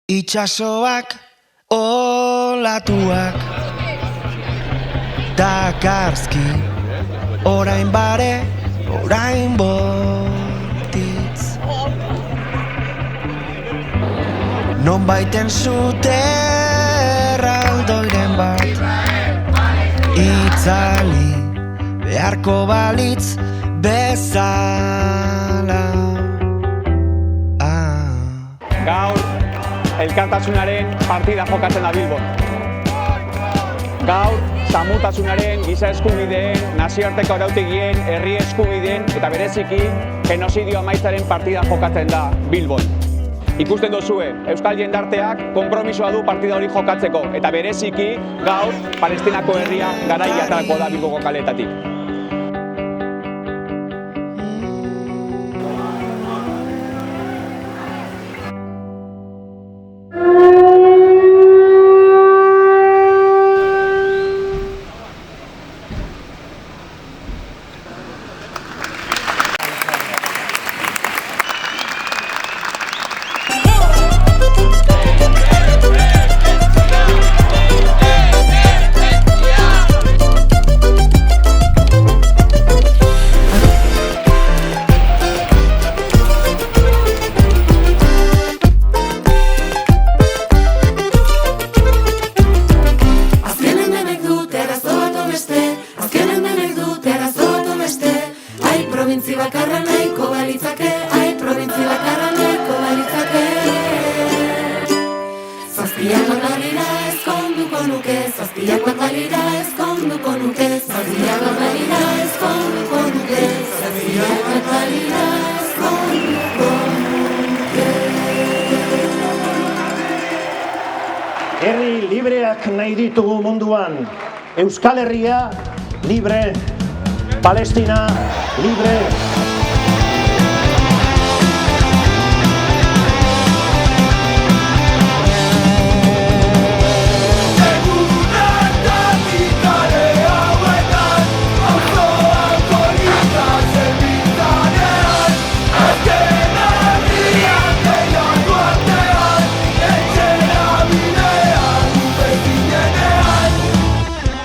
Itxasoak, olatuak, dakarzki, orain bare, orain bortitz. Non baiten zute erraldoiren bat, itzali, beharko balitz bezala. Gaur, elkartasunaren partida jokatzen da Bilbon. Gaur, samutasunaren, giza eskubideen, nazioarteko arautegien, herri eskubideen eta bereziki genozidio amaitzaren partida jokatzen da Bilbon. Ikusten duzue, Euskal jendarteak konpromisoa du partida hori jokatzeko eta bereziki gaur Palestinako herria garaia aterako da Bilboko kaleetatik. Probintzi bakarra nahiko balitzake, probintzi bakarra nahiko balitzake. Zazpiak bat balira ezkonduko nuke, zazpiak bat balira ezkonduko nuke, zazpiak bat balira ezkonduko nuke, zazpiak bat balira ezkonduko nuke. Herri libreak nahi ditugu munduan, Euskal Herria libre, Palestina libre.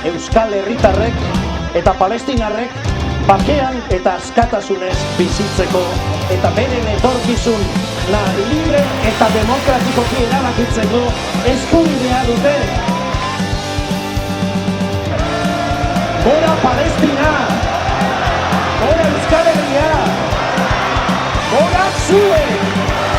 Euskal herritarrek eta palestinarrek bakean eta askatasunez bizitzeko eta beren etorkizun libre eta demokratikoki erabakitzeko eskubidea dute. Gora Palestina! Gora Euskal Herria! Gora zuek!